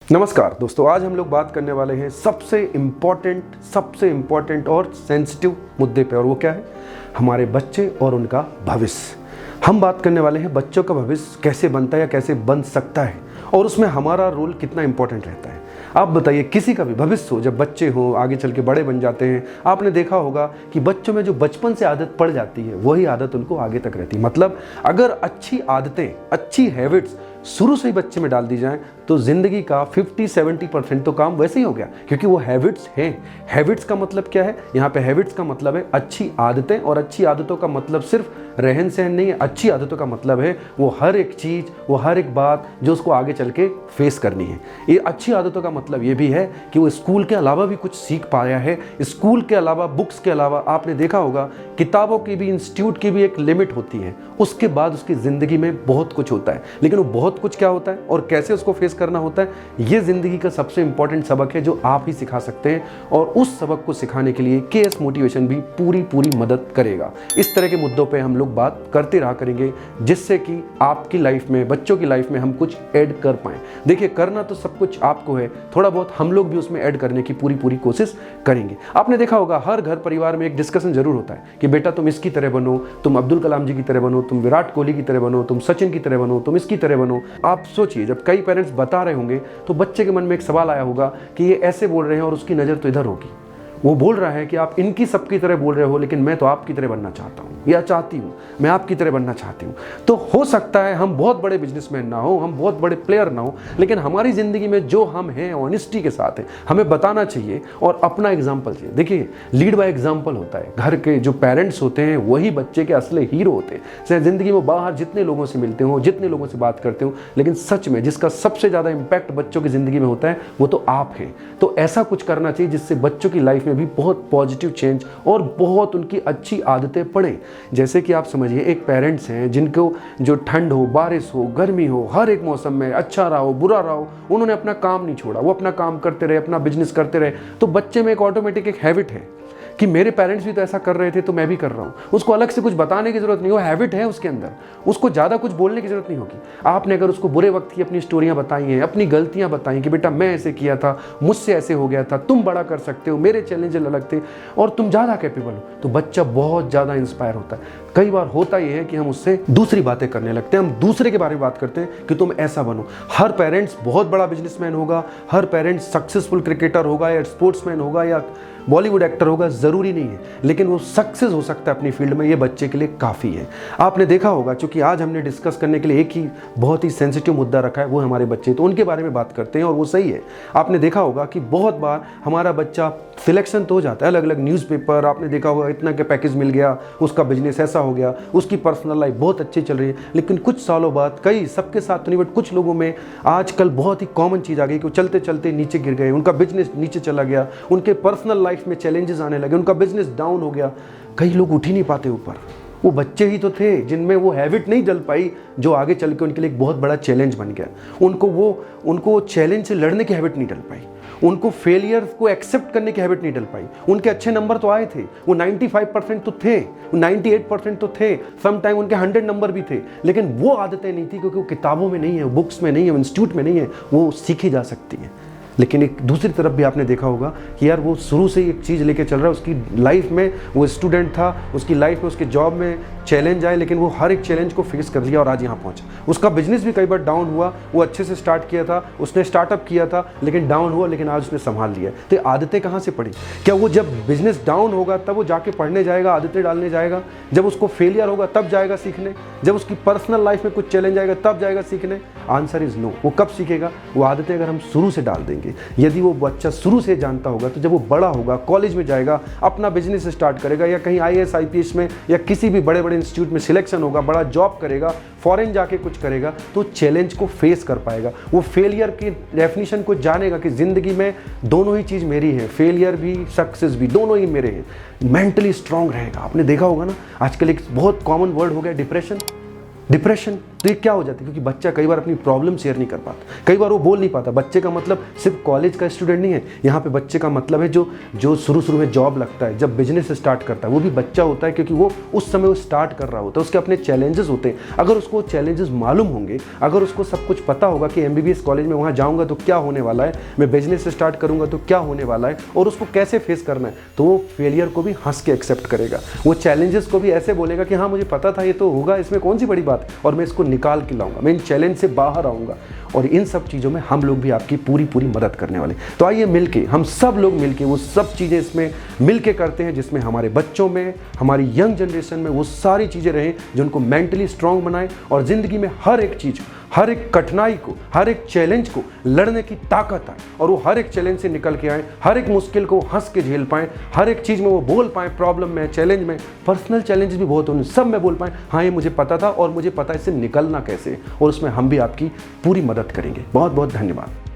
नमस्कार दोस्तों, आज हम लोग बात करने वाले हैं सबसे इम्पॉर्टेंट और सेंसिटिव मुद्दे पे, और वो क्या है? हमारे बच्चे और उनका भविष्य। हम बात करने वाले हैं बच्चों का भविष्य कैसे बनता है या कैसे बन सकता है, और उसमें हमारा रोल कितना इम्पोर्टेंट रहता है। आप बताइए, किसी का भी भविष्य हो, जब बच्चे हो आगे चल के बड़े बन जाते हैं, आपने देखा होगा कि बच्चों में जो बचपन से आदत पड़ जाती है वही आदत उनको आगे तक रहती है। मतलब अगर अच्छी आदतें, अच्छी हैबिट्स शुरू से ही बच्चे में डाल दी जाएं तो ज़िंदगी का 50-70% तो काम वैसे ही हो गया, क्योंकि वो हैबिट्स हैं। हैबिट्स का मतलब क्या है? यहाँ पे हैबिट्स का मतलब है अच्छी आदतें, और अच्छी आदतों का मतलब सिर्फ रहन सहन नहीं है। अच्छी आदतों का मतलब है वो हर एक चीज़, वो हर एक बात जो उसको आगे चल के फेस करनी है। ये अच्छी आदतों का मतलब ये भी है कि वो स्कूल के अलावा भी कुछ सीख पाया है। स्कूल के अलावा, बुक्स के अलावा, आपने देखा होगा किताबों की भी, इंस्टीट्यूट की भी एक लिमिट होती है। उसके बाद उसकी ज़िंदगी में बहुत कुछ होता है, लेकिन वो बहुत कुछ क्या होता है और कैसे उसको फेस करना होता है, ये ज़िंदगी का सबसे इंपॉर्टेंट सबक है जो आप ही सिखा सकते हैं। और उस सबक को सिखाने के लिए केएस मोटिवेशन भी पूरी मदद करेगा। इस तरह के मुद्दों पे हम लोग बात करते रहा करेंगे, जिससे कि आपकी लाइफ में, बच्चों की लाइफ में हम कुछ ऐड कर पाएँ। देखिए, करना तो सब कुछ आपको है, थोड़ा बहुत हम लोग भी उसमें ऐड करने की पूरी कोशिश करेंगे। आपने देखा होगा हर घर परिवार में एक डिस्कशन जरूर होता है कि बेटा तुम इसकी तरह बनो, तुम अब्दुल कलाम जी की तरह बनो, तुम विराट कोहली की तरह बनो, तुम सचिन की तरह बनो, तुम इसकी तरह बनो। आप सोचिए, जब कई पेरेंट्स बता रहे होंगे तो बच्चे के मन में एक सवाल आया होगा कि ये ऐसे बोल रहे हैं और उसकी नज़र तो इधर होगी। वो बोल रहा है कि आप इनकी सबकी तरह बोल रहे हो, लेकिन मैं तो आपकी तरह बनना चाहता हूँ या चाहती हूँ, मैं आपकी तरह बनना चाहती हूँ। तो हो सकता है हम बहुत बड़े बिजनेसमैन ना हो, हम बहुत बड़े प्लेयर ना हो, लेकिन हमारी ज़िंदगी में जो हम हैं ऑनेस्टी के साथ है, हमें बताना चाहिए और अपना एग्जाम्पल चाहिए। देखिए, लीड बाय एग्जाम्पल होता है। घर के जो पेरेंट्स होते हैं वही बच्चे के असली हीरो होते हैं। चाहे ज़िंदगी में बाहर जितने लोगों से मिलते हो, जितने लोगों से बात करते हो, लेकिन सच में जिसका सबसे ज़्यादा इम्पैक्ट बच्चों की ज़िंदगी में होता है वो तो आप हैं। तो ऐसा कुछ करना चाहिए जिससे बच्चों की लाइफ में भी बहुत पॉजिटिव चेंज और बहुत उनकी अच्छी आदतें पड़े। जैसे कि आप समझिए, एक पेरेंट्स हैं जिनको जो ठंड हो, बारिश हो, गर्मी हो, हर एक मौसम में अच्छा रहा हो, बुरा रहा हो, उन्होंने अपना काम नहीं छोड़ा, वो अपना काम करते रहे, अपना बिजनेस करते रहे। तो बच्चे में एक ऑटोमेटिक एक हैबिट है कि मेरे पेरेंट्स भी तो ऐसा कर रहे थे तो मैं भी कर रहा हूँ। उसको अलग से कुछ बताने की जरूरत नहीं, वो हैबिट है उसके अंदर, उसको ज़्यादा कुछ बोलने की जरूरत नहीं होगी। आपने अगर उसको बुरे वक्त की अपनी स्टोरियाँ बताई हैं, अपनी गलतियाँ बताई कि बेटा मैं ऐसे किया था, मुझसे ऐसे हो गया था, तुम बड़ा कर सकते हो, मेरे चैलेंज अलग थे और तुम ज़्यादा कैपेबल हो, तो बच्चा बहुत ज़्यादा इंस्पायर होता है। कई बार होता यह है कि हम उससे दूसरी बातें करने लगते हैं, हम दूसरे के बारे में बात करते हैं कि तुम ऐसा बनो। हर पेरेंट्स बहुत बड़ा बिजनेसमैन होगा, हर पेरेंट्स सक्सेसफुल क्रिकेटर होगा या स्पोर्ट्समैन होगा या बॉलीवुड एक्टर होगा, ज़रूरी नहीं है, लेकिन वो सक्सेस हो सकता है अपनी फील्ड में, ये बच्चे के लिए काफ़ी है। आपने देखा होगा, क्योंकि आज हमने डिस्कस करने के लिए एक ही बहुत ही सेंसिटिव मुद्दा रखा है, वो हमारे बच्चे, तो उनके बारे में बात करते हैं और वो सही है। आपने देखा होगा कि बहुत बार हमारा बच्चा सिलेक्शन तो हो जाता है, अलग अलग न्यूज़पेपर, आपने देखा होगा इतना के पैकेज मिल गया, उसका बिजनेस ऐसा हो गया, उसकी पर्सनल लाइफ बहुत अच्छी चल रही है, लेकिन कुछ सालों बाद, कई सबके साथ तो नहीं बट कुछ लोगों में आजकल बहुत ही कॉमन चीज़ आ गई कि वो चलते चलते नीचे गिर गए, उनका बिजनेस नीचे चला गया, उनके पर्सनल लाइफ में चैलेंजेस आने लगे, उनका बिजनेस डाउन हो गया, कई लोग उठ ही नहीं पाते ऊपर। वो बच्चे ही तो थे जिनमें वो हैबिट नहीं डल पाई जो आगे चल के उनके लिए एक बहुत बड़ा चैलेंज बन गया। उनको चैलेंज से लड़ने की हैबिट नहीं डल पाई, उनको फेलियर को एक्सेप्ट करने की हैबिट नहीं डल पाई। उनके अच्छे नंबर तो आए थे, वो 95% तो थे, 98% तो थे, सम टाइम उनके 100 नंबर भी थे, लेकिन वो आदतें नहीं थी, क्योंकि वो किताबों में नहीं है, बुक्स में नहीं है, इंस्टीट्यूट में नहीं है, वो सीखी जा सकती है। लेकिन एक दूसरी तरफ भी आपने देखा होगा कि यार वो शुरू से ही एक चीज़ लेके चल रहा है, उसकी लाइफ में वो स्टूडेंट था, उसकी लाइफ में, उसके जॉब में चैलेंज आए, लेकिन वो हर एक चैलेंज को फेस कर लिया और आज यहाँ पहुँचा। उसका बिजनेस भी कई बार डाउन हुआ, वो अच्छे से स्टार्ट किया था, उसने स्टार्टअप किया था, लेकिन डाउन हुआ, लेकिन आज उसने संभाल लिया। तो आदतें कहाँ से पड़ी? क्या वो जब बिजनेस डाउन होगा तब वो जाके पढ़ने जाएगा, आदतें डालने जाएगा? जब उसको फेलियर होगा तब जाएगा सीखने? जब उसकी पर्सनल लाइफ में कुछ चैलेंज आएगा तब जाएगा सीखने? Answer is no. वो कब सीखेगा? वो आदतें अगर हम शुरू से डाल देंगे, यदि वो बच्चा शुरू से जानता होगा, तो जब वो बड़ा होगा, कॉलेज में जाएगा, अपना बिजनेस स्टार्ट करेगा या कहीं IAS IPS में या किसी भी बड़े बड़े इंस्टीट्यूट में सिलेक्शन होगा, बड़ा जॉब करेगा, फॉरेन जाके कुछ करेगा, तो चैलेंज को फेस कर पाएगा। वो फेलियर की डेफिनेशन को जानेगा कि ज़िंदगी में दोनों ही चीज़ मेरी है, फेलियर भी सक्सेस भी दोनों ही मेरे हैं। मेंटली स्ट्रांग रहेगा। आपने देखा होगा ना, आजकल एक बहुत कॉमन वर्ड हो गया डिप्रेशन। तो ये क्या हो जाता है, क्योंकि बच्चा कई बार अपनी प्रॉब्लम शेयर नहीं कर पाता, कई बार वो बोल नहीं पाता। बच्चे का मतलब सिर्फ कॉलेज का स्टूडेंट नहीं है, यहाँ पे बच्चे का मतलब है जो शुरू में जॉब लगता है, जब बिजनेस स्टार्ट करता है, वो भी बच्चा होता है, क्योंकि वो उस समय वो स्टार्ट कर रहा होता है, उसके अपने चैलेंजेस होते हैं। अगर उसको चैलेंजेस मालूम होंगे, अगर उसको सब कुछ पता होगा कि MBBS कॉलेज में वहाँ जाऊँगा तो क्या होने वाला है, मैं बिजनेस स्टार्ट करूँगा तो क्या होने वाला है, और उसको कैसे फेस करना है, तो वो फेलियर को भी हंस के एक्सेप्ट करेगा, वो चैलेंजेस को भी ऐसे बोलेगा कि हाँ मुझे पता था ये तो होगा, इसमें कौन सी बड़ी बात है, और मैं इसको निकाल के लाऊंगा, मैं इन चैलेंज से बाहर आऊँगा। और इन सब चीज़ों में हम लोग भी आपकी पूरी मदद करने वाले। तो आइए मिलके, हम सब लोग मिलके वो सब चीज़ें इसमें मिलके करते हैं, जिसमें हमारे बच्चों में, हमारी यंग जनरेशन में वो सारी चीज़ें रहें जो उनको मेंटली स्ट्रांग बनाए, और ज़िंदगी में हर एक चीज़, हर एक कठिनाई को, हर एक चैलेंज को लड़ने की ताकत आए, और वो हर एक चैलेंज से निकल के आए, हर एक मुश्किल को हंस के झेल पाएँ, हर एक चीज़ में वो बोल पाएँ, प्रॉब्लम में, चैलेंज में, पर्सनल चैलेंजेस भी बहुत होने, सब में बोल पाएँ हाँ ये मुझे पता था और मुझे पता है इससे निकलना कैसे, और उसमें हम भी आपकी पूरी मदद करेंगे। बहुत बहुत धन्यवाद।